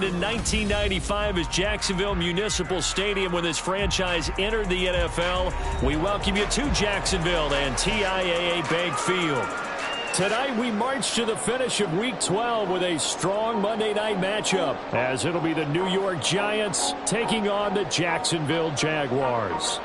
In 1995, as Jacksonville Municipal Stadium when this franchise entered the NFL, we welcome you to Jacksonville and TIAA Bank Field. Tonight, we march to the finish of Week 12 with a strong Monday night matchup, as it'll be the New York Giants taking on the Jacksonville Jaguars.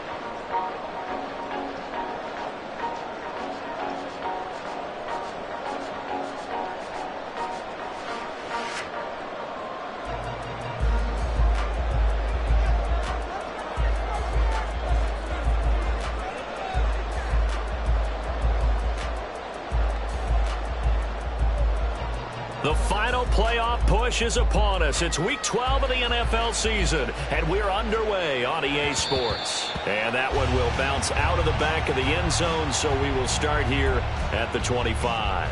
The final playoff push is upon us. It's Week 12 of the NFL season, and we're underway on EA Sports. And that one will bounce out of the back of the end zone, so we will start here at the 25.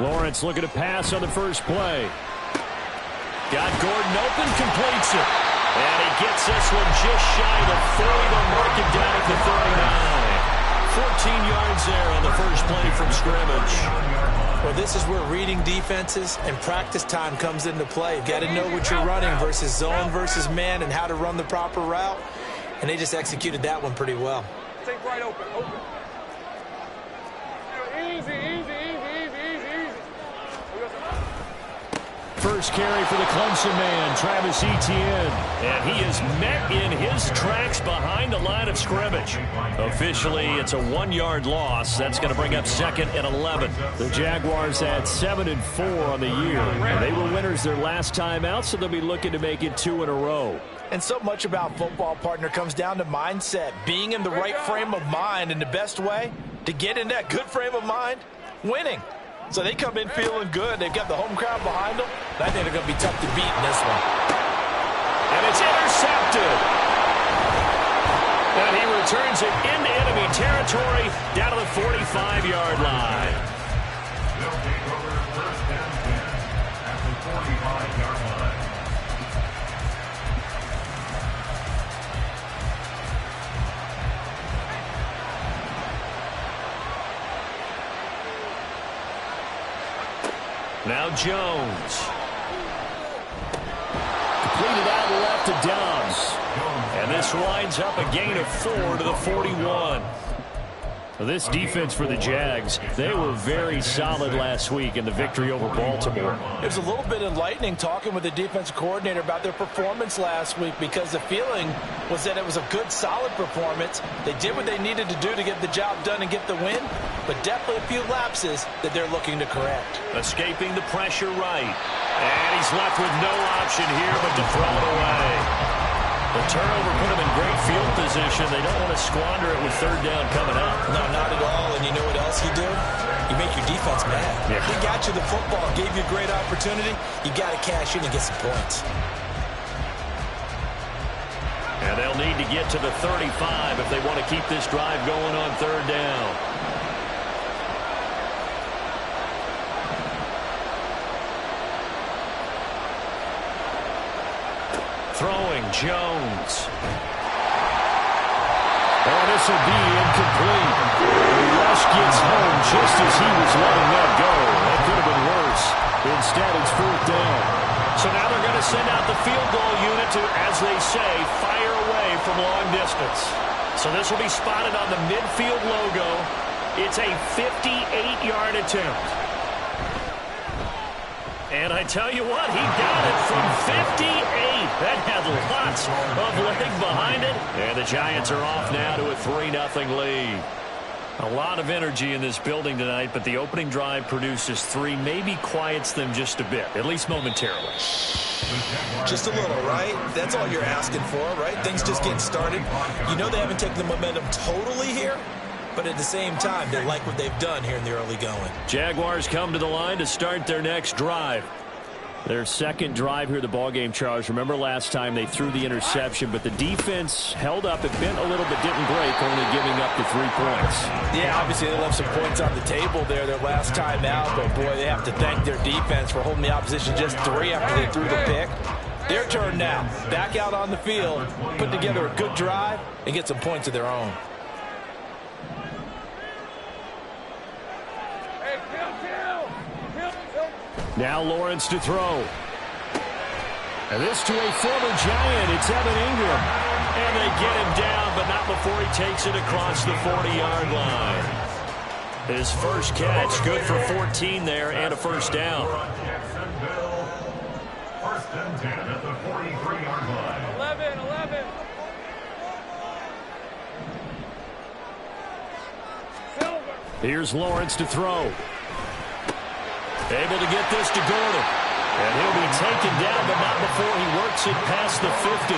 Lawrence looking to pass on the first play. Got Gordon open, completes it. And he gets this one just shy of the 40. They'll mark it down at the 39. 14 yards there on the first play from scrimmage. Well, this is where reading defenses and practice time comes into play. You've got to know what you're running versus zone versus man and how to run the proper route. And they just executed that one pretty well. Take right open. Easy. First carry for the Clemson man, Travis Etienne. And he is met in his tracks behind the line of scrimmage. Officially, it's a 1-yard loss. That's going to bring up 2nd and 11. The Jaguars had 7-4 on the year. And they were winners their last time out, so they'll be looking to make it 2 in a row. And so much about football, partner, comes down to mindset. Being in the right frame of mind, and the best way to get in that good frame of mind, winning. So they come in feeling good. They've got the home crowd behind them. I think they're going to be tough to beat in this one. And it's intercepted. And he returns it into enemy territory down to the 45-yard line. They'll take over first and 10 at the 45-yard line. Now Jones. Completed out left to Dobbs. And this winds up a gain of 4 to the 41. This defense for the Jags, they were very solid last week in the victory over Baltimore. It was a little bit enlightening talking with the defensive coordinator about their performance last week, because the feeling was that it was a good, solid performance. They did what they needed to do to get the job done and get the win, but definitely a few lapses that they're looking to correct. Escaping the pressure right. And he's left with no option here but to throw it away. The turnover put him in great field position. They don't want to squander it with 3rd down coming up. No, not at all. And you know what else you do? You make your defense mad. Yeah. They got you the football, gave you a great opportunity. You got to cash in and get some points. And they'll need to get to the 35 if they want to keep this drive going on 3rd down. Throwing Jones. Oh, this will be incomplete. The rush gets home just as he was letting that go. That could have been worse. Instead, it's 4th down. So now they're going to send out the field goal unit to, as they say, fire away from long distance. So this will be spotted on the midfield logo. It's a 58-yard attempt. And I tell you what, he got it from 58. That had lots of leg behind it. And the Giants are off now to a 3-0 lead. A lot of energy in this building tonight, but the opening drive produces 3, maybe quiets them just a bit, at least momentarily. Just a little, right? That's all you're asking for, right? Things just getting started. You know they haven't taken the momentum totally here, but at the same time, they like what they've done here in the early going. Jaguars come to the line to start their next drive. Their second drive here of the ballgame, Charles. Remember last time they threw the interception, but the defense held up. It bent a little bit, didn't break, only giving up the 3 points. Yeah, obviously they left some points on the table there their last time out, but boy, they have to thank their defense for holding the opposition just 3 after they threw the pick. Their turn now. Back out on the field, put together a good drive, and get some points of their own. Now Lawrence to throw. And this to a former Giant. It's Evan Ingram. And they get him down, but not before he takes it across the 40-yard line. His first catch, good for 14 there and a first down. First and 10 at the 43-yard line. 11. Silver. Here's Lawrence to throw. Able to get this to Gordon. And he'll be taken down, but not before he works it past the 50.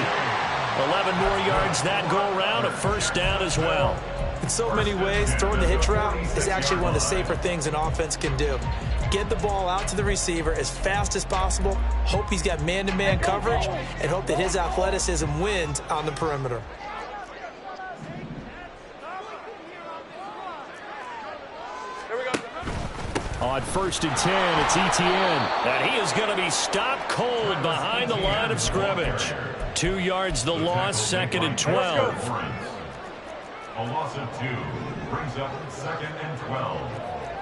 11 more yards that go around, a first down as well. In so many ways, throwing the hitch route is actually one of the safer things an offense can do. Get the ball out to the receiver as fast as possible, hope he's got man-to-man coverage, and hope that his athleticism wins on the perimeter. On first and 10, it's Etienne. And he is going to be stopped cold behind the line of scrimmage. 2 yards the loss, second and 12. A loss of 2 brings up second and 12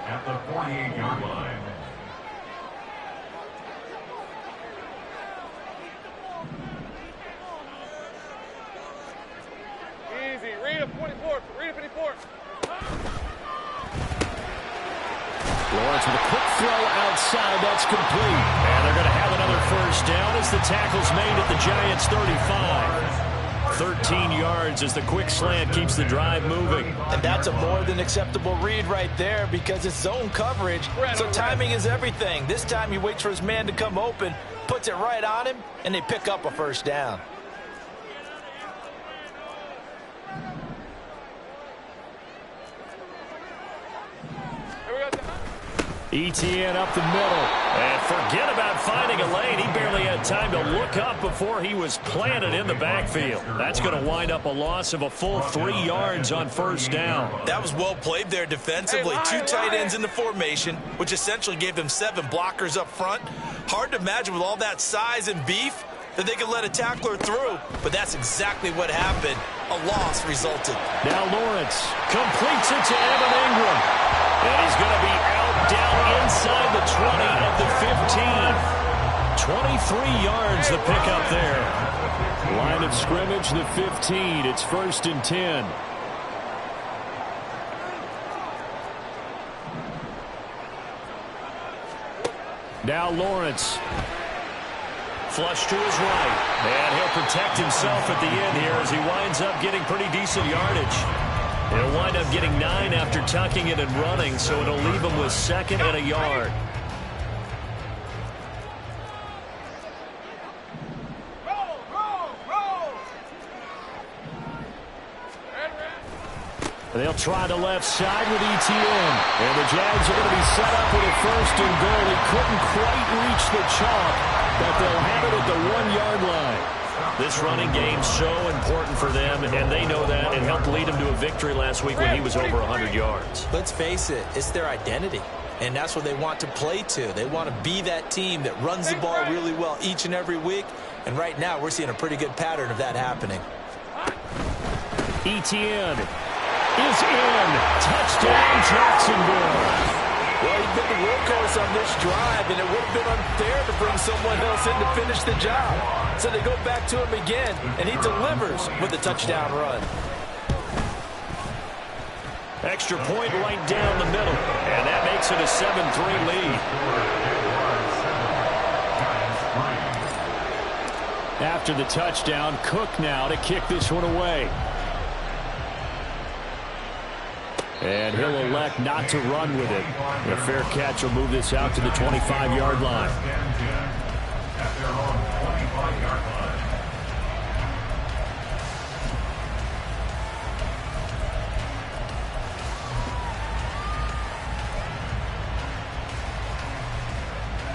at the 48-yard line. Easy. Read a 24. Read a 54. Lawrence with a quick throw outside. That's complete. And they're going to have another first down as the tackle's made at the Giants' 35. 13 yards as the quick slant keeps the drive moving. And that's a more than acceptable read right there because it's zone coverage, so timing is everything. This time he waits for his man to come open, puts it right on him, and they pick up a first down. Etienne up the middle. And forget about finding a lane. He barely had time to look up before he was planted in the backfield. That's going to wind up a loss of a full 3 yards on first down. That was well played there defensively. 2 tight ends in the formation, which essentially gave them 7 blockers up front. Hard to imagine with all that size and beef that they could let a tackler through, but that's exactly what happened. A loss resulted. Now Lawrence completes it to Evan Ingram. And he's going to be out down inside the 20 of the 15. 23 yards the pickup there. Line of scrimmage, the 15. It's first and 10. Now Lawrence. Flush to his right. And he'll protect himself at the end here as he winds up getting pretty decent yardage. He'll wind up getting 9 after tucking it and running, so it'll leave him with second and a yard. They'll try the left side with Etienne. And the Jags are going to be set up with a first and goal. He couldn't quite reach the chalk, but they'll have it at the 1-yard line. This running game's so important for them, and they know that. It helped lead them to a victory last week when he was over 100 yards. Let's face it, it's their identity, and that's what they want to play to. They want to be that team that runs the ball really well each and every week, and right now we're seeing a pretty good pattern of that happening. Etienne is in. Touchdown, Jacksonville. Well, he's been the workhorse on this drive, and it would have been unfair to bring someone else in to finish the job. So they go back to him again, and he delivers with a touchdown run. Extra point right down the middle, and that makes it a 7-3 lead. After the touchdown, Cook now to kick this one away. And he'll elect not to run with it. A fair catch will move this out to the 25-yard line.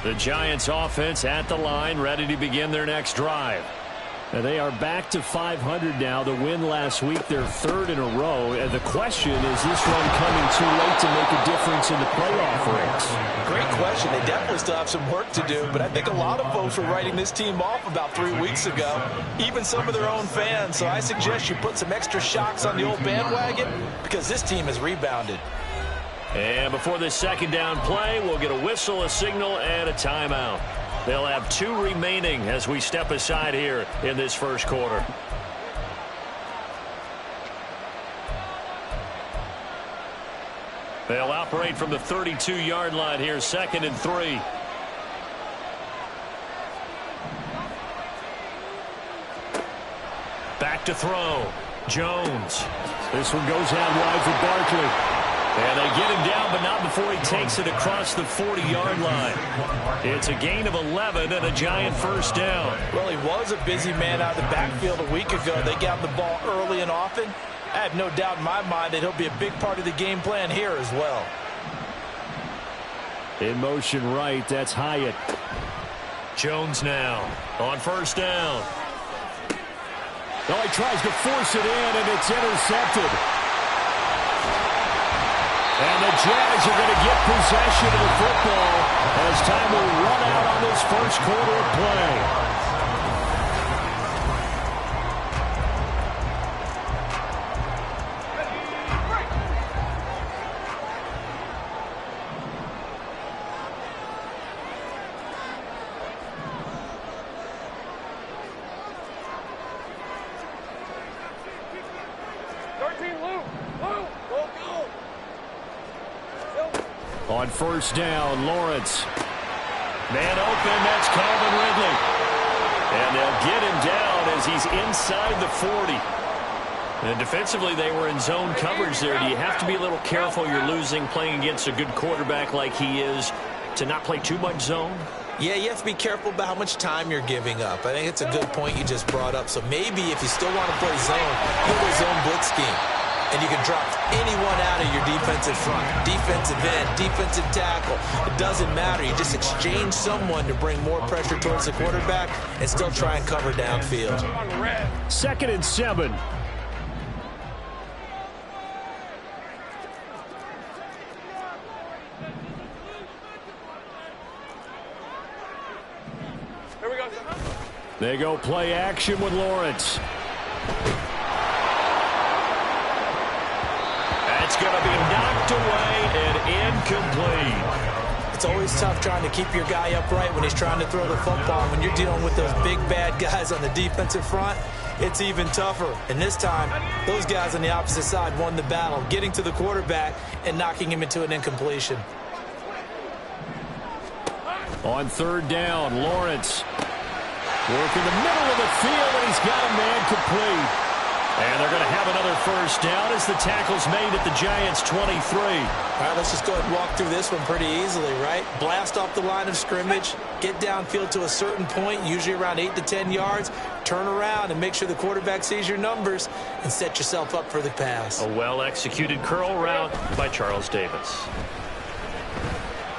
The Giants offense at the line, ready to begin their next drive. And they are back to 500 now. The win last week, their third in a row. And the question, is this one coming too late to make a difference in the playoff race? Great question. They definitely still have some work to do, but I think a lot of folks were writing this team off about 3 weeks ago, even some of their own fans. So I suggest you put some extra shocks on the old bandwagon because this team has rebounded. And before this second down play, we'll get a whistle, a signal, and a timeout. They'll have 2 remaining as we step aside here in this first quarter. They'll operate from the 32-yard line here, 2nd and 3. Back to throw. Jones. This one goes out wide for Barkley. And they get him down, but not before he takes it across the 40-yard line. It's a gain of 11 and a Giant first down. Well, he was a busy man out of the backfield a week ago. They got the ball early and often. I have no doubt in my mind that he'll be a big part of the game plan here as well. In motion right, that's Hyatt. Jones now on first down. Oh, he tries to force it in, and it's intercepted. And the Jags are going to get possession of the football as time will run out on this first quarter of play. On first down, Lawrence. Man open, that's Calvin Ridley. And they'll get him down as he's inside the 40. And defensively, they were in zone coverage there. Do you have to be a little careful? You're losing, playing against a good quarterback like he is, to not play too much zone? Yeah, you have to be careful about how much time you're giving up. I think it's a good point you just brought up. So maybe if you still want to play zone, go to a zone blitz scheme. And you can drop anyone out of your defensive front, defensive end, defensive tackle. It doesn't matter. You just exchange someone to bring more pressure towards the quarterback and still try and cover downfield. 2nd and 7. Here we go. They go play action with Lawrence. It's going to be knocked away and incomplete. It's always tough trying to keep your guy upright when he's trying to throw the football. When you're dealing with those big, bad guys on the defensive front, it's even tougher. And this time, those guys on the opposite side won the battle, getting to the quarterback and knocking him into an incompletion. On third down, Lawrence. Work in the middle of the field, and he's got a man complete. And they're going to have another first down as the tackle's made at the Giants' 23. All right, let's just go ahead and walk through this one pretty easily, right? Blast off the line of scrimmage, get downfield to a certain point, usually around 8 to 10 yards, turn around and make sure the quarterback sees your numbers and set yourself up for the pass. A well-executed curl route by Charles Davis.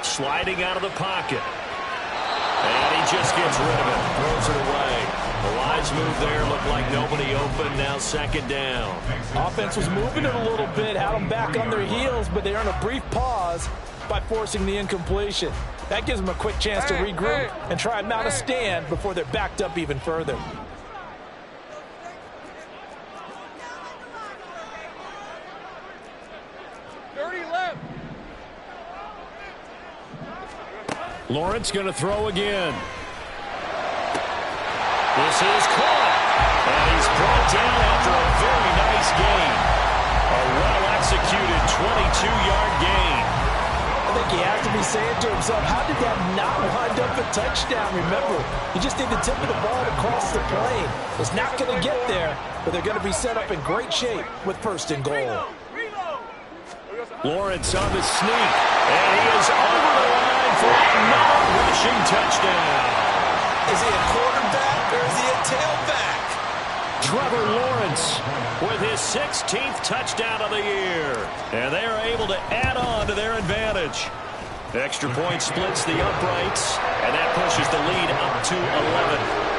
Sliding out of the pocket. And he just gets rid of it, throws it away. The lines move there, looked like nobody open, now 2nd down. Offense was moving it a little bit, had them back on their heels, but they earned a brief pause by forcing the incompletion. That gives them a quick chance to regroup and try and mount a stand before they're backed up even further. Lawrence going to throw again. This is caught. And he's brought down after a very nice gain. A well-executed 22-yard gain. I think he has to be saying to himself, how did that not wind up a touchdown? Remember, you just need the tip of the ball to cross the plane. It's not going to get there, but they're going to be set up in great shape with 1st and goal. Lawrence on the sneak, and he is over the line for another rushing touchdown. Is he a quarterback or is he a tailback? Trevor Lawrence with his 16th touchdown of the year. And they are able to add on to their advantage. Extra point splits the uprights, and that pushes the lead up to 11.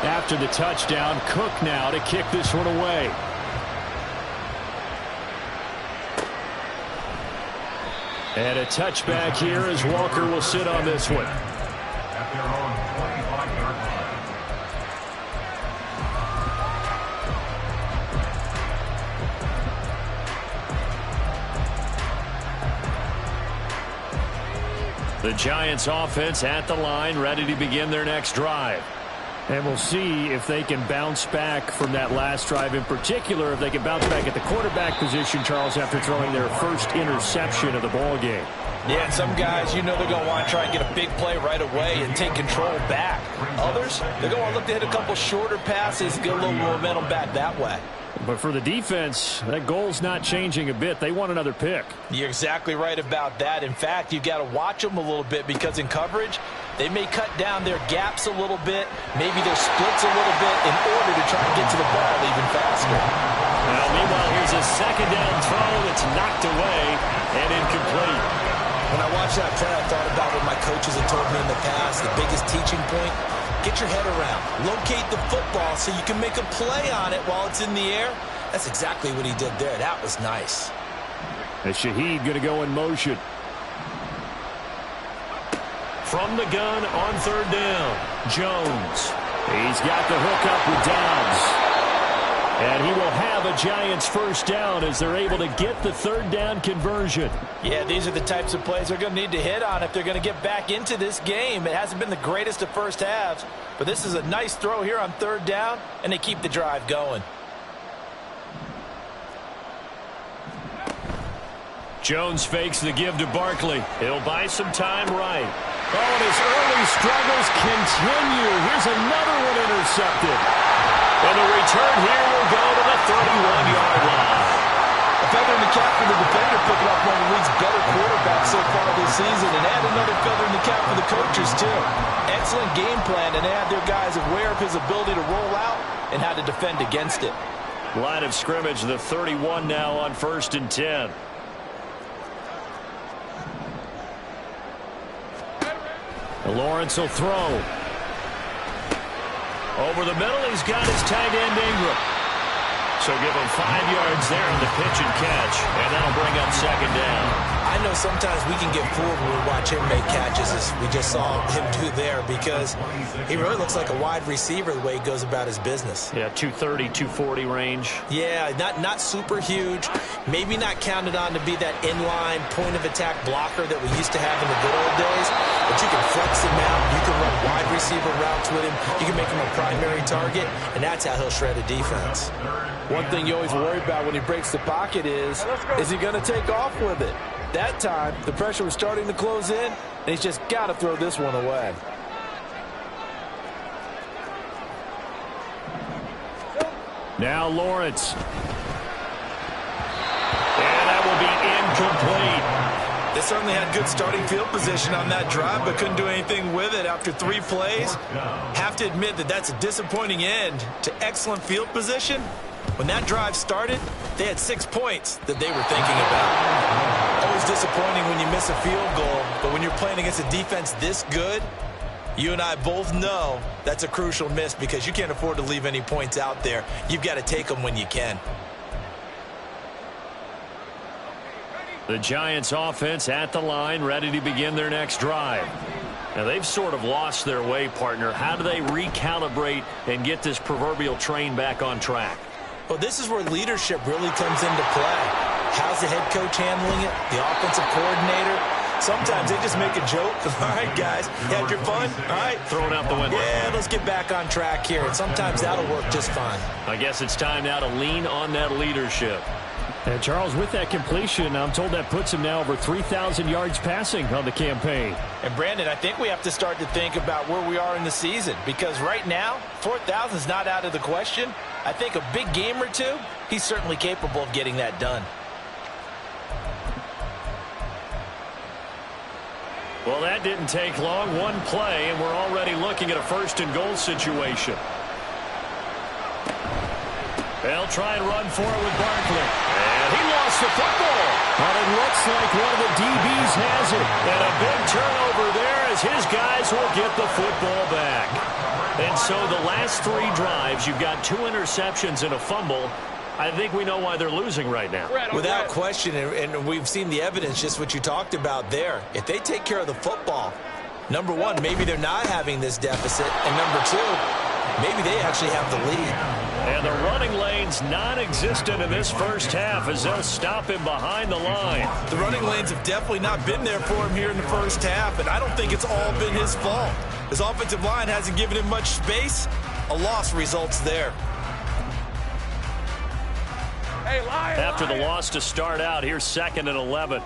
After the touchdown, Cook now to kick this one away. And a touchback here as Walker will sit on this one. At their own 25-yard line. The Giants offense at the line, ready to begin their next drive. And we'll see if they can bounce back from that last drive, in particular if they can bounce back at the quarterback position, Charles, after throwing their first interception of the ball game. Yeah, and some guys, you know they're going to want to try and get a big play right away and take control back. Others, they're going to look to hit a couple shorter passes, get a little momentum back that way. But for the defense, that goal's not changing a bit. They want another pick. You're exactly right about that. In fact, you've got to watch them a little bit because in coverage, they may cut down their gaps a little bit, maybe their splits a little bit in order to try and get to the ball even faster. Now, meanwhile, here's a second down throw that's knocked away and incomplete. When I watched that play, I thought about what my coaches had told me in the past. The biggest teaching point, get your head around. Locate the football so you can make a play on it while it's in the air. That's exactly what he did there. That was nice. And Shaheed going to go in motion. From the gun on third down, Jones. He's got the hook up with Dobbs. And he will have a Giants first down as they're able to get the third down conversion. Yeah, these are the types of plays they're going to need to hit on if they're going to get back into this game. It hasn't been the greatest of first halves, but this is a nice throw here on third down, and they keep the drive going. Jones fakes the give to Barkley. He'll buy some time right. Oh, and his early struggles continue. Here's another one intercepted. And the return here will go to the 31-yard line. A feather in the cap for the defender, picking off one of the league's better quarterbacks so far this season, and add another feather in the cap for the coaches, too. Excellent game plan, and they had their guys aware of his ability to roll out and how to defend against it. Line of scrimmage, the 31 now on 1st and 10. Lawrence will throw. Over the middle, he's got his tight end Ingram. So give him 5 yards there on the pitch and catch, and that'll bring up second down. I know sometimes we can get fooled when we watch him make catches, as we just saw him do there, because he really looks like a wide receiver the way he goes about his business. Yeah, 230, 240 range. Yeah, not super huge. Maybe not counted on to be that inline point-of-attack blocker that we used to have in the good old days, but you can flex him out. You can run wide receiver routes with him. You can make him a primary target, and that's how he'll shred a defense. One thing you always worry about when he breaks the pocket is he going to take off with it? That time, the pressure was starting to close in, and he's just got to throw this one away. Now Lawrence. And that will be incomplete. They certainly had good starting field position on that drive, but couldn't do anything with it after 3 plays. Have to admit that that's a disappointing end to excellent field position. When that drive started, they had 6 points that they were thinking about. Always disappointing when you miss a field goal, but when you're playing against a defense this good, you and I both know that's a crucial miss because you can't afford to leave any points out there. You've got to take them when you can. The Giants offense at the line, ready to begin their next drive. Now they've sort of lost their way, partner. How do they recalibrate and get this proverbial train back on track? Well, this is where leadership really comes into play. How's the head coach handling it? The offensive coordinator? Sometimes they just make a joke. All right, guys, you had your fun? All right. Throw it out the window. Yeah, let's get back on track here. And sometimes that'll work just fine. I guess it's time now to lean on that leadership. And Charles, with that completion, I'm told that puts him now over 3,000 yards passing on the campaign. And Brandon, I think we have to start to think about where we are in the season, because right now, 4,000 is not out of the question. I think a big game or two, he's certainly capable of getting that done. Well, that didn't take long. One play, and we're already looking at a 1st and goal situation. They'll try and run for it with Barkley. And he lost gets the football. But it looks like one of the DBs has it. And a big turnover there as his guys will get the football back. And so the last 3 drives, you've got 2 interceptions and a fumble. I think we know why they're losing right now. Without question, and we've seen the evidence, just what you talked about there. If they take care of the football, number one, maybe they're not having this deficit. And number two, maybe they actually have the lead. And the running lane's non-existent in this first half as they'll stop him behind the line. The running lanes have definitely not been there for him here in the first half, and I don't think it's all been his fault. His offensive line hasn't given him much space. A loss results there. Hey, Lion, After the loss to start out, here's 2nd and 11.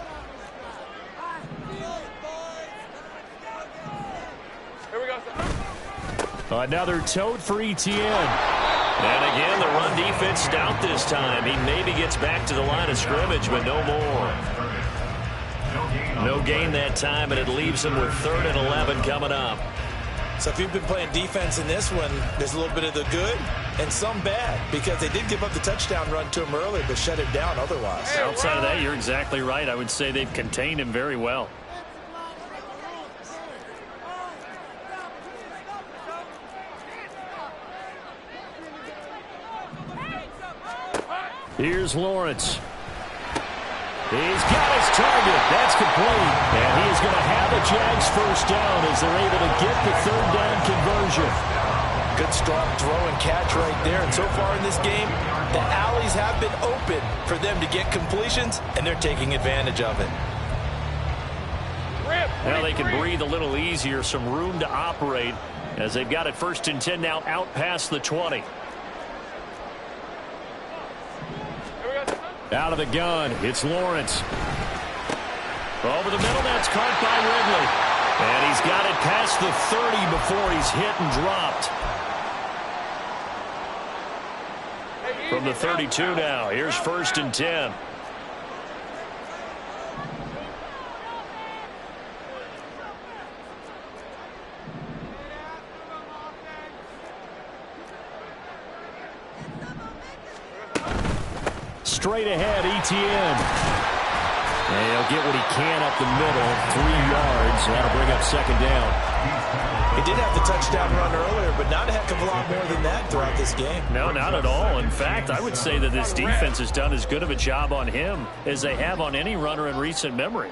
Here we go, son. Another tote for Etienne. And again, the run defense stout this time. He maybe gets back to the line of scrimmage, but no more. No gain that time, and it leaves him with 3rd and 11 coming up. So if you've been playing defense in this one, there's a little bit of the good and some bad, because they did give up the touchdown run to him earlier, but shut him down otherwise. Hey, outside of that, you're exactly right. I would say they've contained him very well. Here's Lawrence. He's got his target. That's complete. And he is going to have a Jags first down as they're able to get the 3rd down conversion. Good strong throw and catch right there. And so far in this game, the alleys have been open for them to get completions, and they're taking advantage of it. Now they can breathe a little easier, some room to operate as they've got it 1st and 10 now out past the 20. Out of the gun, it's Lawrence. Over the middle, that's caught by Ridley. And he's got it past the 30 before he's hit and dropped. From the 32 now, here's 1st and 10. Straight ahead, Etienne. And he'll get what he can up the middle, 3 yards. That'll bring up 2nd down. He did have the touchdown run earlier, but not a heck of a lot more than that throughout this game. No, not at all. In fact, I would say that this defense has done as good of a job on him as they have on any runner in recent memory.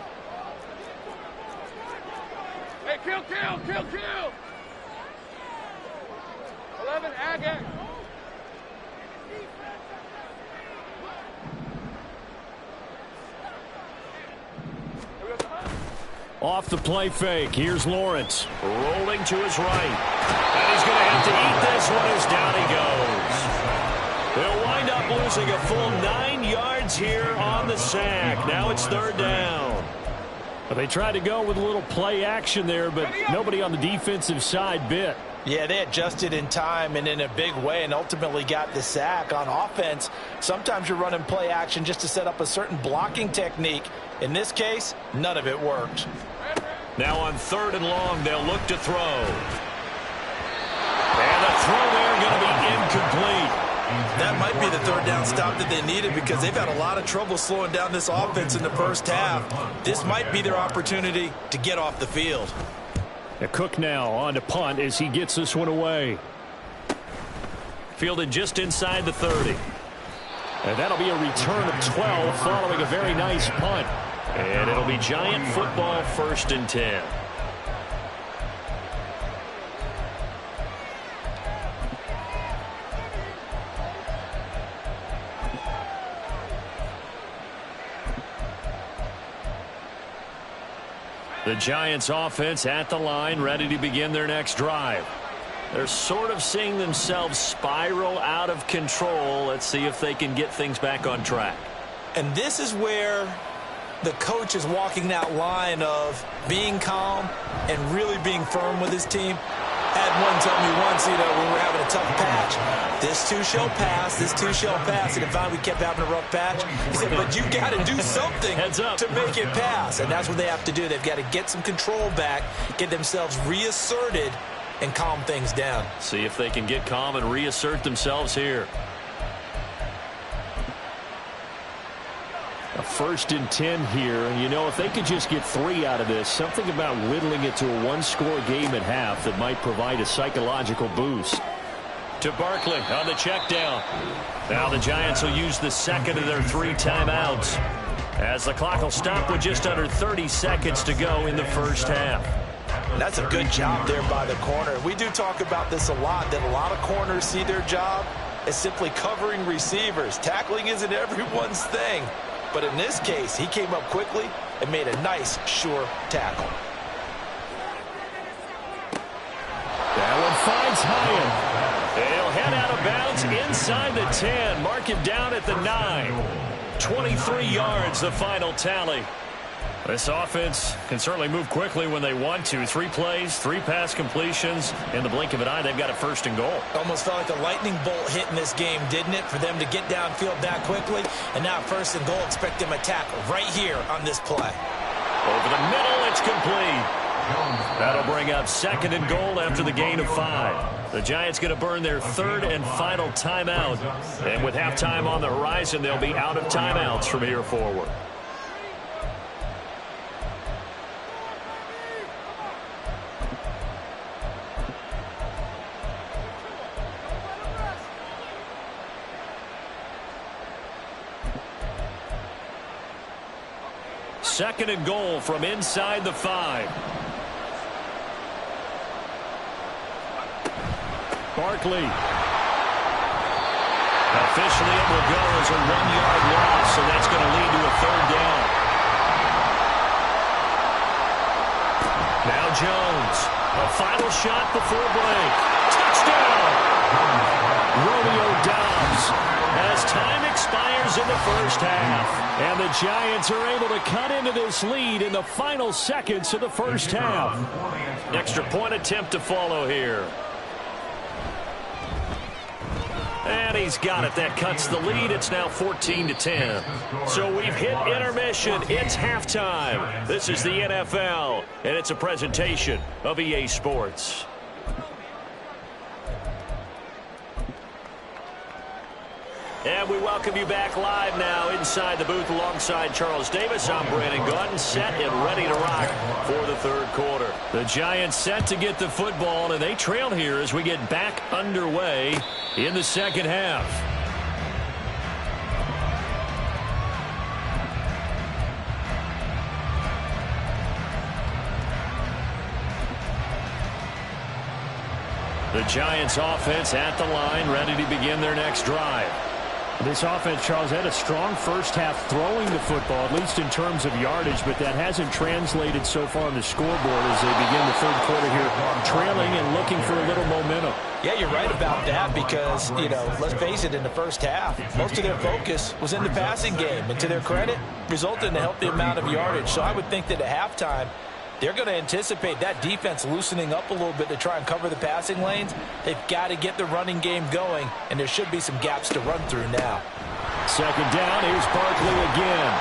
Hey, kill. 11, Agate. Off the play fake, here's Lawrence. Rolling to his right. And he's going to have to eat this one as down he goes. They'll wind up losing a full 9 yards here on the sack. Now it's 3rd down. But they tried to go with a little play action there, but nobody on the defensive side bit. Yeah, they adjusted in time and in a big way and ultimately got the sack. On offense, sometimes you're running play action just to set up a certain blocking technique. In this case, none of it worked. Now on 3rd and long, they'll look to throw. And the throw there going to be incomplete. That might be the 3rd down stop that they needed, because they've had a lot of trouble slowing down this offense in the first half. This might be their opportunity to get off the field. Cook now on to punt as he gets this one away. Fielded just inside the 30. And that'll be a return of 12 following a very nice punt. And it'll be Giant football, 1st and 10. The Giants offense at the line, ready to begin their next drive. They're sort of seeing themselves spiral out of control. Let's see if they can get things back on track. And this is where the coach is walking that line of being calm and really being firm with his team. Had one tell me once, when we were having a tough patch, this too shall pass, this too shall pass. And finally we kept having a rough patch. He said, but you got to do something to make it pass. And that's what they have to do. They've got to get some control back, get themselves reasserted, and calm things down. See if they can get calm and reassert themselves here. 1st and 10 here. And, you know, if they could just get 3 out of this, something about whittling it to a 1-score game at half that might provide a psychological boost. To Barkley on the check down. Now the Giants will use the second of their 3 timeouts, as the clock will stop with just under 30 seconds to go in the first half. That's a good job there by the corner. We do talk about this a lot, that a lot of corners see their job as simply covering receivers. Tackling isn't everyone's thing. But in this case, he came up quickly and made a nice, sure tackle. That one finds Hyatt. They'll head out of bounds inside the 10. Mark him down at the 9. 23 yards, the final tally. This offense can certainly move quickly when they want to. 3 plays, 3 pass completions. In the blink of an eye, they've got a 1st and goal. Almost felt like a lightning bolt hit in this game, didn't it? For them to get downfield that quickly. And now 1st and goal, expect them to tackle right here on this play. Over the middle, it's complete. That'll bring up 2nd and goal after the gain of 5. The Giants going to burn their 3rd and final timeout. And with halftime on the horizon, they'll be out of timeouts from here forward. Second and goal from inside the 5. Barkley. Officially, it will go as a 1-yard loss, so that's going to lead to a 3rd down. Now Jones. A final shot before break. Touchdown! Romeo Doubs. As time expires in the first half. And the Giants are able to cut into this lead in the final seconds of the first half. Extra point attempt to follow here. And he's got it. That cuts the lead. It's now 14-10. So we've hit intermission. It's halftime. This is the NFL, and it's a presentation of EA Sports. And we welcome you back live now inside the booth alongside Charles Davis. I'm Brandon Gaudin, set and ready to rock for the 3rd quarter. The Giants set to get the football, and they trail here as we get back underway in the 2nd half. The Giants offense at the line, ready to begin their next drive. This offense, Charles, had a strong first half throwing the football, at least in terms of yardage, but that hasn't translated so far on the scoreboard as they begin the 3rd quarter here, trailing and looking for a little momentum. Yeah, you're right about that because, you know, let's face it, in the first half, most of their focus was in the passing game. And to their credit, resulted in a healthy amount of yardage. So I would think that at halftime, they're going to anticipate that defense loosening up a little bit to try and cover the passing lanes. They've got to get the running game going, and there should be some gaps to run through now. 2nd down, here's Barkley again.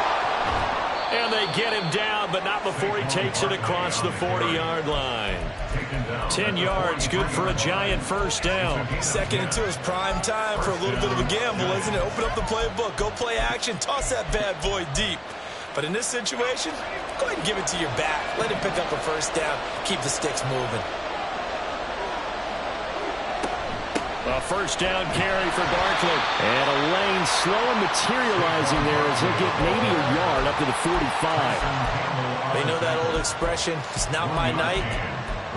And they get him down, but not before he takes it across the 40-yard line. 10 yards, good for a Giant 1st down. 2nd and 2 is prime time for a little bit of a gamble, isn't it? Open up the playbook, go play action, toss that bad boy deep. But in this situation, go ahead and give it to your back. Let him pick up a 1st down. Keep the sticks moving. A 1st down carry for Barkley. And a lane slow and materializing there as he'll get maybe a yard up to the 45. They know that old expression, it's not my night.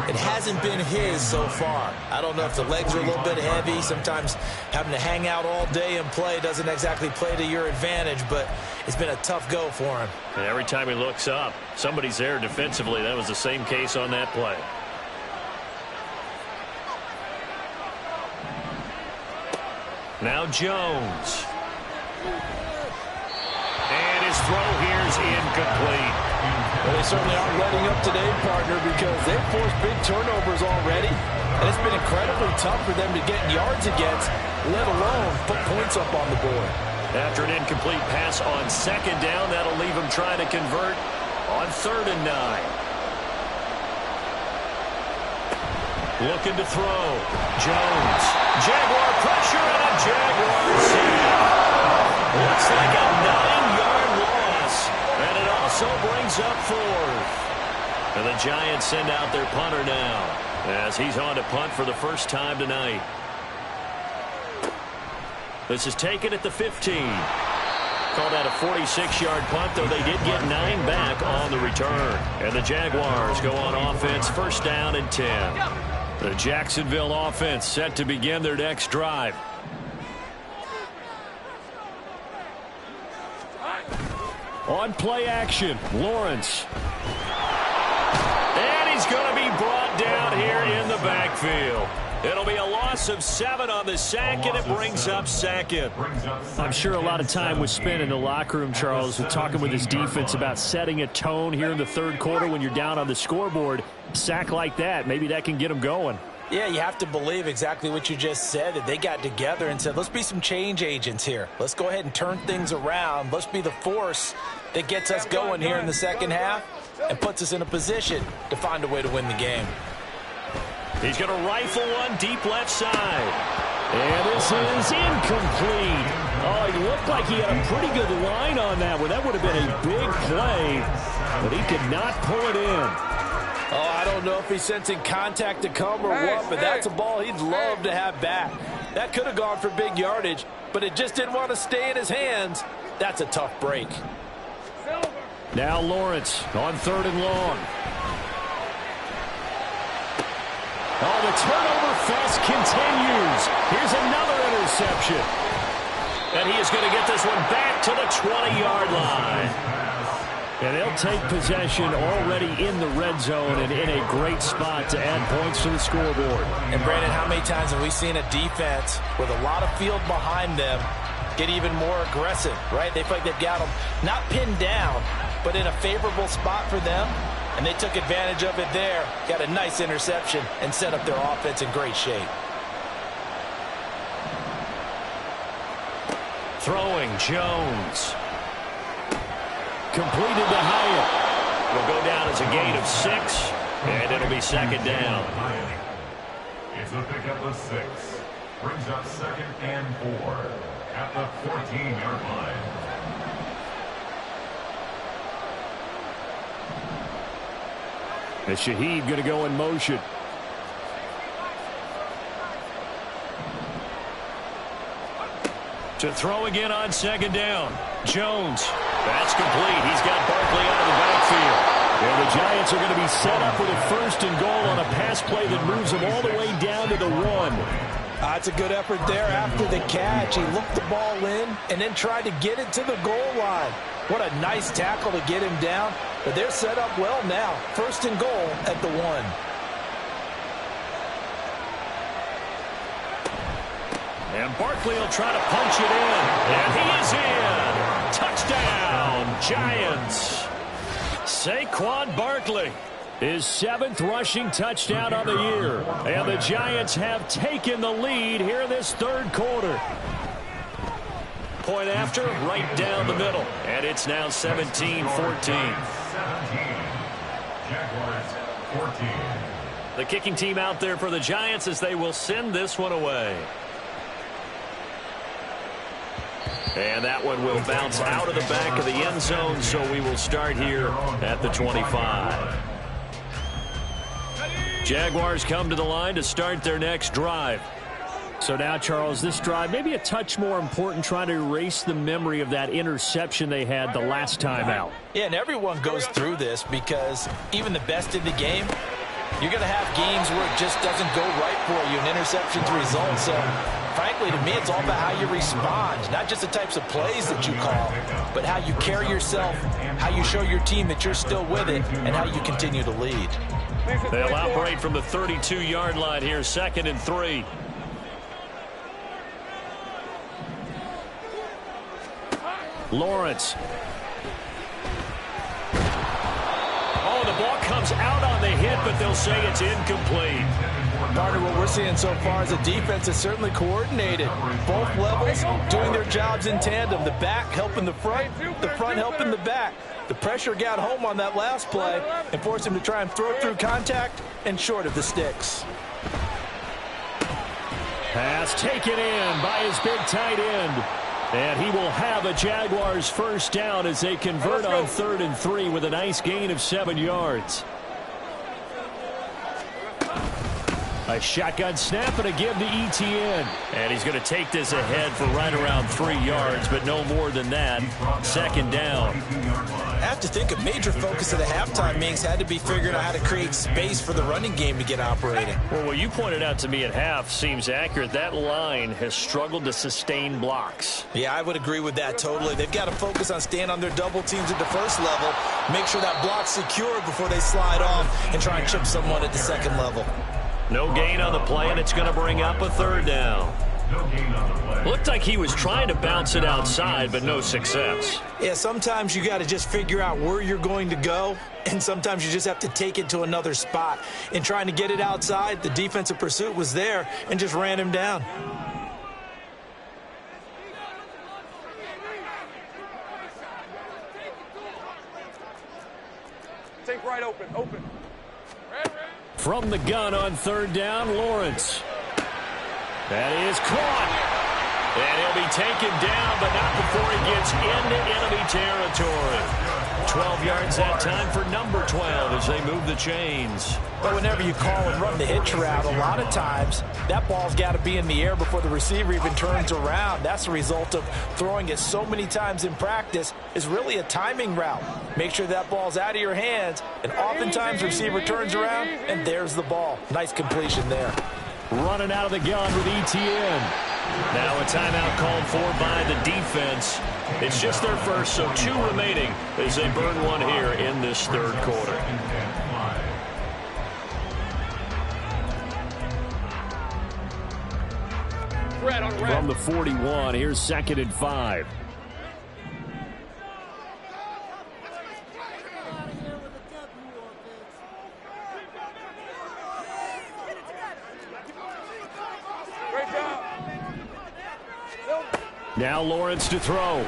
It hasn't been his so far. I don't know if the legs are a little bit heavy. Sometimes having to hang out all day and play doesn't exactly play to your advantage, but it's been a tough go for him. And every time he looks up, somebody's there defensively. That was the same case on that play. Now Jones. And his throw here is incomplete. Well, they certainly aren't letting up today, partner, because they've forced big turnovers already. And it's been incredibly tough for them to get yards against, let alone put points up on the board. After an incomplete pass on 2nd down, that'll leave them trying to convert on 3rd and 9. Looking to throw. Jones. Jaguar pressure and a Jaguar sack. Looks like a 9-yard loss whistle brings up fourth. And the Giants send out their punter now as he's on to punt for the first time tonight. This is taken at the 15. Called out a 46-yard punt, though they did get 9 back on the return. And the Jaguars go on offense, first down and 10. The Jacksonville offense set to begin their next drive. On play action, Lawrence. And he's going to be brought down here in the backfield. It'll be a loss of 7 on the sack, and it brings up second. I'm sure a lot of time was spent in the locker room, Charles, with talking with his defense about setting a tone here in the third quarter when you're down on the scoreboard. Sack like that, maybe that can get them going. Yeah, you have to believe exactly what you just said, that they got together and said, let's be some change agents here. Let's go ahead and turn things around. Let's be the force that gets us going here in the second half and puts us in a position to find a way to win the game. He's going to rifle one deep left side. And this is incomplete. Oh, he looked like he had a pretty good line on that one. That would have been a big play, but he could not pull it in. Oh, I don't know if he's sensing contact to come or what, but that's a ball he'd love to have back. That could have gone for big yardage, but it just didn't want to stay in his hands. That's a tough break. Now Lawrence on 3rd and long. Oh, the turnover fest continues. Here's another interception. And he is going to get this one back to the 20-yard line. And they'll take possession already in the red zone and in a great spot to add points to the scoreboard. And, Brandon, how many times have we seen a defense with a lot of field behind them get even more aggressive, right? They feel like they've got them not pinned down, but in a favorable spot for them. And they took advantage of it there, got a nice interception, and set up their offense in great shape. Throwing, Jones. Completed to Hyatt. Will go down as a gain of 6, and it'll be second down. It's a pickup of 6. Brings up 2nd and 4 at the 14-yard line. And Shaheed going to go in motion. To throw again on 2nd down. Jones. That's complete. He's got Barkley out of the backfield. And the Giants are going to be set up with a 1st and goal on a pass play that moves them all the way down to the 1. That's a good effort there after the catch. He looked the ball in and then tried to get it to the goal line. What a nice tackle to get him down. But they're set up well now. 1st and goal at the 1. And Barkley will try to punch it in. And he is in. Touchdown, Giants. Saquon Barkley, his 7th rushing touchdown on the year. And the Giants have taken the lead here in this 3rd quarter. Point after, right down the middle. And it's now 17-14. 17. Jaguars 14. The kicking team out there for the Giants as they will send this one away. And that one will bounce out of the back of the end zone, so we will start here at the 25. Jaguars come to the line to start their next drive. So now, Charles, this drive maybe a touch more important, trying to erase the memory of that interception they had the last time out. Yeah, and everyone goes through this because even the best in the game, you're going to have games where it just doesn't go right for you, and interceptions result. So, frankly, to me, it's all about how you respond, not just the types of plays that you call, but how you carry yourself, how you show your team that you're still with it, and how you continue to lead. They'll operate from the 32-yard line here, 2nd and 3. Lawrence. Oh, the ball comes out on the hit, but they'll say it's incomplete. Partner, what we're seeing so far is a defense that's certainly coordinated. Both levels doing their jobs in tandem. The back helping the front helping the back. The pressure got home on that last play and forced him to try and throw through contact and short of the sticks. Pass taken in by his big tight end. And he will have a Jaguars first down as they convert on 3rd and 3 with a nice gain of 7 yards. A shotgun snap and a give to ETN. And he's going to take this ahead for right around 3 yards, but no more than that. 2nd down. I have to think a major focus of the halftime meetings had to be figuring out how to create space for the running game to get operating. Well, what you pointed out to me at half seems accurate. That line has struggled to sustain blocks. Yeah, I would agree with that totally. They've got to focus on staying on their double teams at the first level, make sure that block's secure before they slide off and try and chip someone at the second level. No gain on the play, and it's going to bring up a 3rd down. Looked like he was trying to bounce it outside, but no success. Yeah, sometimes you got to just figure out where you're going to go, and sometimes you just have to take it to another spot. In trying to get it outside, the defensive pursuit was there and just ran him down. Take right open. From the gun on 3rd down, Lawrence. That is caught. And he'll be taken down, but not before he gets into enemy territory. 12 yards that time for number 12 as they move the chains. But whenever you call and run the hitch route, a lot of times that ball's got to be in the air before the receiver even turns around. That's the result of throwing it so many times in practice is really a timing route. Make sure that ball's out of your hands, and oftentimes the receiver turns around, and there's the ball. Nice completion there. Running out of the gun with ETN. Now a timeout called for by the defense. It's just their first, so 2 remaining as they burn one here in this 3rd quarter. From the 41, here's 2nd and 5. Now Lawrence to throw.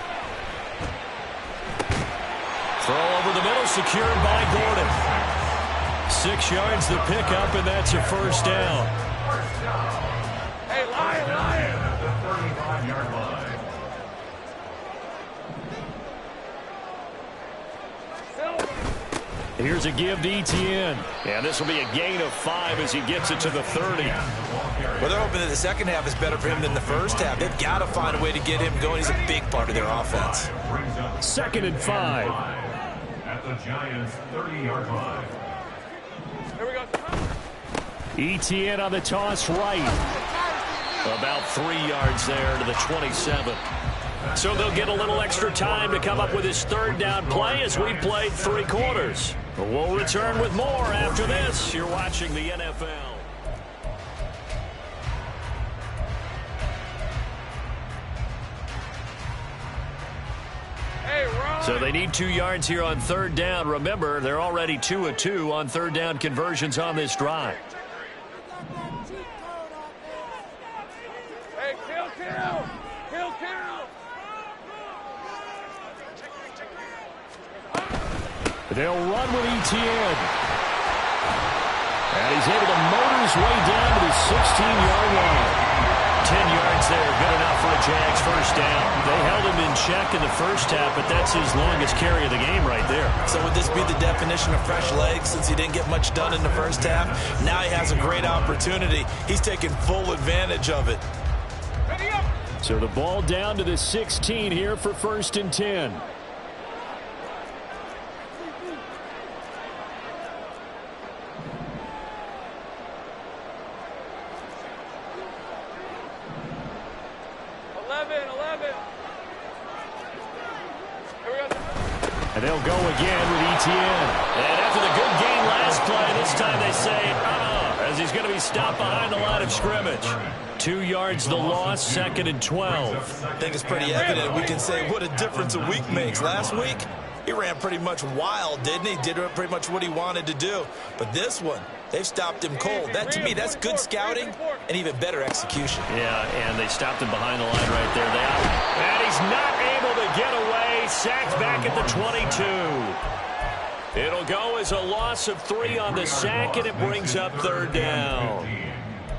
Throw over the middle, secured by Gordon. 6 yards the pickup, and that's a first down. Hey, Lion! At the 35-yard line. Here's a give to ETN. And this will be a gain of 5 as he gets it to the 30. Well, they're hoping that the second half is better for him than the first half. They've got to find a way to get him going. He's a big part of their offense. 2nd and 5. At the Giants' 30-yard line. Here we go. ETN on the toss right. About 3 yards there to the 27. So they'll get a little extra time to come up with his 3rd down play as we've played 3 quarters. We'll return with more after this. You're watching the NFL. So they need 2 yards here on 3rd down. Remember, they're already 2 of 2 on 3rd down conversions on this drive. Hey, kill! They'll run with ETN. And he's able to motor his way down to the 16-yard line. 10 yards there, good enough for a Jags first down. They held him in check in the first half, but that's his longest carry of the game right there. So would this be the definition of fresh legs since he didn't get much done in the first half? Now he has a great opportunity. He's taking full advantage of it. So the ball down to the 16 here for 1st and 10. And they'll go again with ETN. And after the good game last play, this time they say, as he's going to be stopped behind the line of scrimmage. 2 yards the loss, 2nd and 12. I think it's pretty evident. We can say what a difference a week makes. Last week, he ran pretty much wild, didn't he? Did pretty much what he wanted to do. But this one, they've stopped him cold. That, to me, that's good scouting and even better execution. Yeah, and they stopped him behind the line right there. And he's not able to get away. Sacked back at the 22. It'll go as a loss of 3 on the sack, and it brings up 3rd down.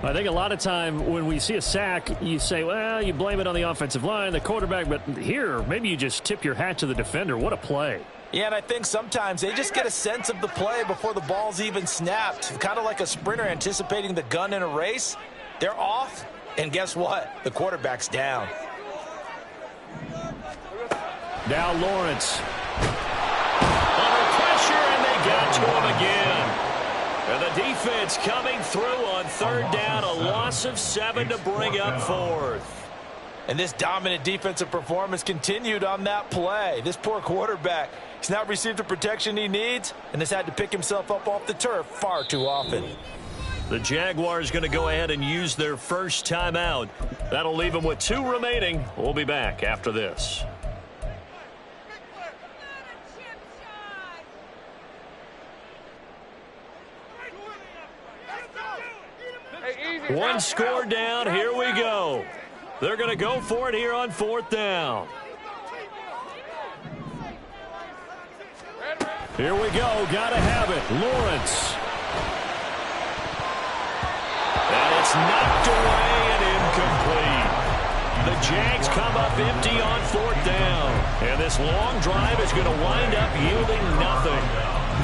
I think a lot of time when we see a sack, you say, well, you blame it on the offensive line, the quarterback, but here, maybe you just tip your hat to the defender. What a play. Yeah, and I think sometimes they just get a sense of the play before the ball's even snapped. Kind of like a sprinter anticipating the gun in a race. They're off, and guess what? The quarterback's down. Now Lawrence. Under pressure, and they got to him again. And the defense coming through on third down, a loss of 7 to bring up fourth. And this dominant defensive performance continued on that play. This poor quarterback, he's not received the protection he needs and has had to pick himself up off the turf far too often. The Jaguars going to go ahead and use their first timeout. That'll leave them with 2 remaining. We'll be back after this. One score down. Here we go. They're going to go for it here on fourth down. Here we go. Got to have it. Lawrence. And it's knocked away and incomplete. The Jags come up empty on fourth down. And this long drive is going to wind up yielding nothing.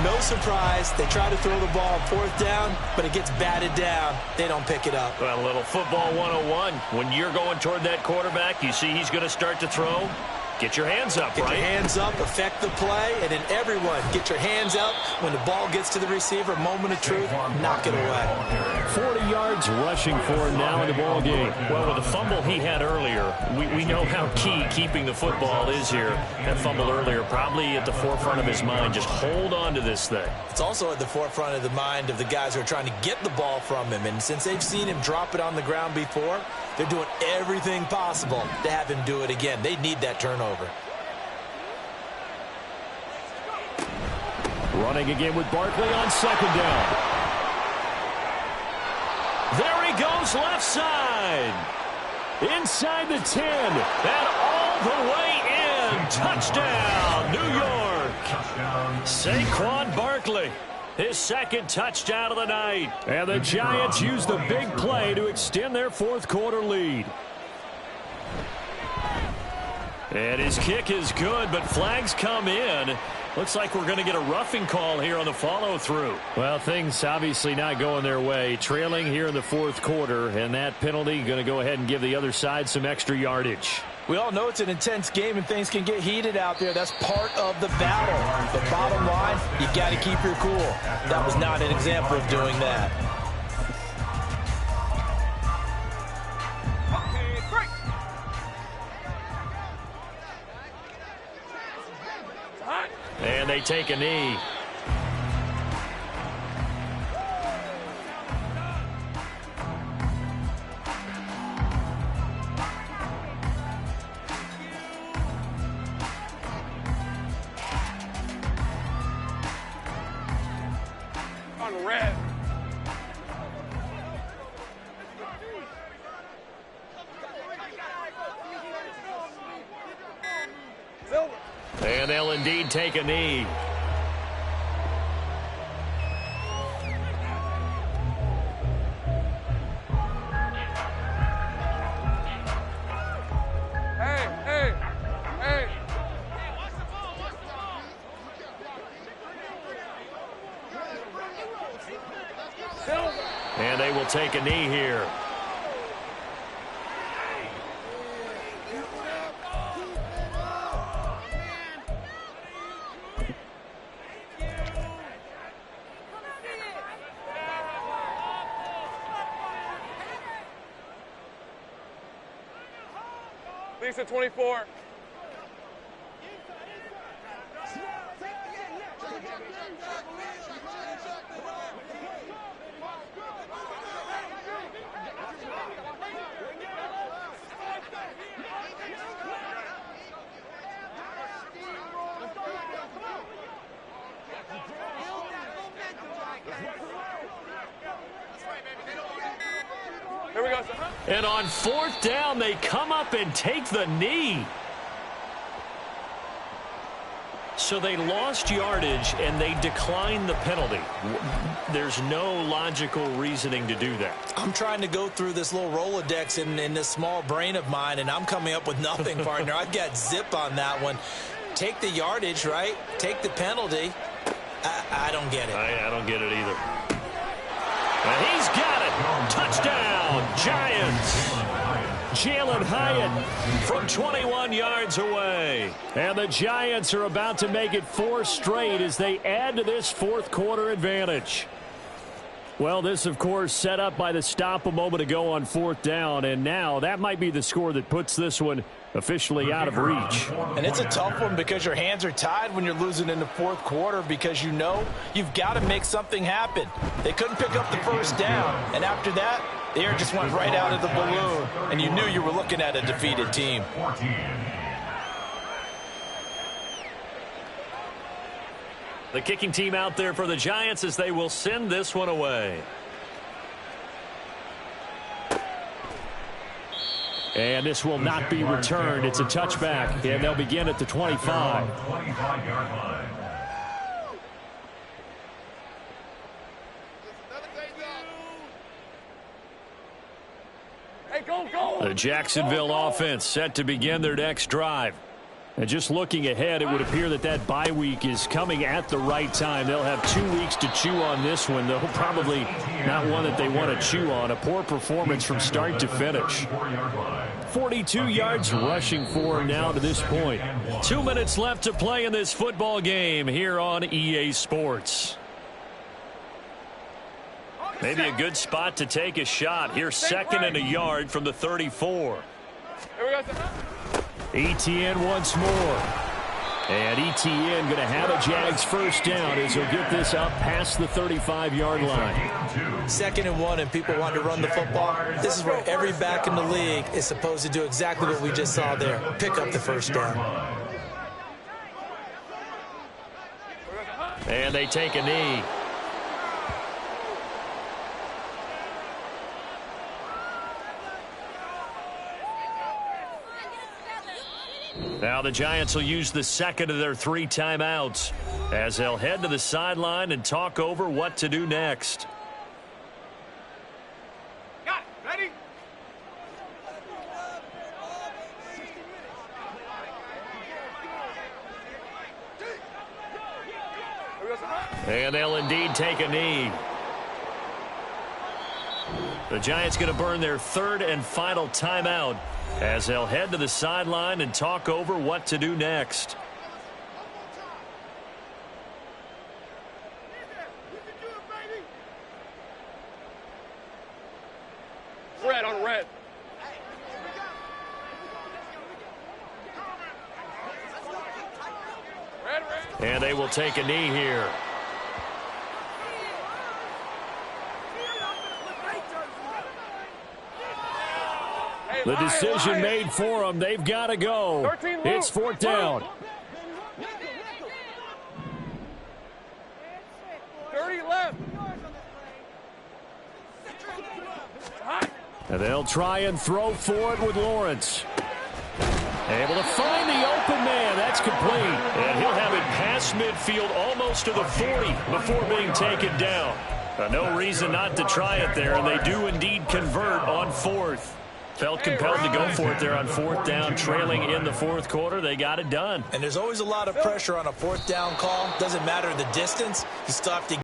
No surprise. They try to throw the ball on fourth down, but it gets batted down. They don't pick it up. Well, a little football 101. When you're going toward that quarterback, you see he's going to start to throw. Get your hands up, right? Get your hands up, affect the play, and then everyone get your hands up. When the ball gets to the receiver, moment of truth, knock it away. 40 yards rushing for him now in the ball game. Well, with the fumble he had earlier, we know how key keeping the football is here. That fumble earlier probably at the forefront of his mind. Just hold on to this thing. It's also at the forefront of the mind of the guys who are trying to get the ball from him. And since they've seen him drop it on the ground before, they're doing everything possible to have him do it again. They need that turnover. Running again with Barkley on second down. There he goes left side. Inside the 10. And all the way in. Touchdown, New York. Saquon Barkley. His second touchdown of the night. And the Giants use the big play to extend their fourth quarter lead. And his kick is good, but flags come in. Looks like we're going to get a roughing call here on the follow-through. Well, things obviously not going their way. Trailing here in the fourth quarter, and that penalty going to go ahead and give the other side some extra yardage. We all know it's an intense game and things can get heated out there. That's part of the battle. The bottom line, you got to keep your cool. That was not an example of doing that. And they take a knee. On red. And they'll indeed take a knee. Hey. And they will take a knee here. Lisa 24. Here we go. And on fourth down, they come up and take the knee. So they lost yardage, and they declined the penalty. There's no logical reasoning to do that. I'm trying to go through this little Rolodex in this small brain of mine, and I'm coming up with nothing, partner. I've got zip on that one. Take the yardage, right? Take the penalty. I don't get it. I don't get it either. And he's got it. Touchdown, Giants. Jalen Hyatt from 21 yards away. And the Giants are about to make it 4 straight as they add to this fourth quarter advantage. Well, this, of course, set up by the stop a moment ago on 4th down. And now that might be the score that puts this one officially out of reach. And it's a tough one because your hands are tied when you're losing in the fourth quarter because you know you've got to make something happen. They couldn't pick up the first down. And after that, the air just went right out of the balloon. And you knew you were looking at a defeated team. The kicking team out there for the Giants as they will send this one away. And this will not be returned. It's a touchback, and they'll begin at the 25. 25-yard line. Hey, go! The Jacksonville offense set to begin their next drive. And just looking ahead, it would appear that bye week is coming at the right time. They'll have 2 weeks to chew on this one, though probably not one that they want to chew on. A poor performance from start to finish. 42 yards rushing for him now to this point. 2 minutes left to play in this football game here on EA Sports. Maybe a good spot to take a shot. Here's 2nd and a yard from the 34. Here we go. ETN once more. And ETN going to have a Jags first down as he'll get this up past the 35-yard line. 2nd and 1, and people want to run the football. This is where every back in the league is supposed to do exactly what we just saw there. Pick up the first down. And they take a knee. Now the Giants will use the 2nd of their 3 timeouts as they'll head to the sideline and talk over what to do next. Got it. Ready? And they'll indeed take a knee. The Giants going to burn their 3rd and final timeout as they'll head to the sideline and talk over what to do next. Red on red. Red. And they will take a knee here. The decision made for them. They've got to go. It's 4th down. 30 left. And they'll try and throw for it with Lawrence. Able to find the open man. That's complete. And he'll have it past midfield almost to the 40 before being taken down. No reason not to try it there, and they do indeed convert on 4th. Felt compelled to go for it there on 4th down, trailing in the fourth quarter. They got it done. And there's always a lot of pressure on a 4th down call. Doesn't matter the distance. You still have to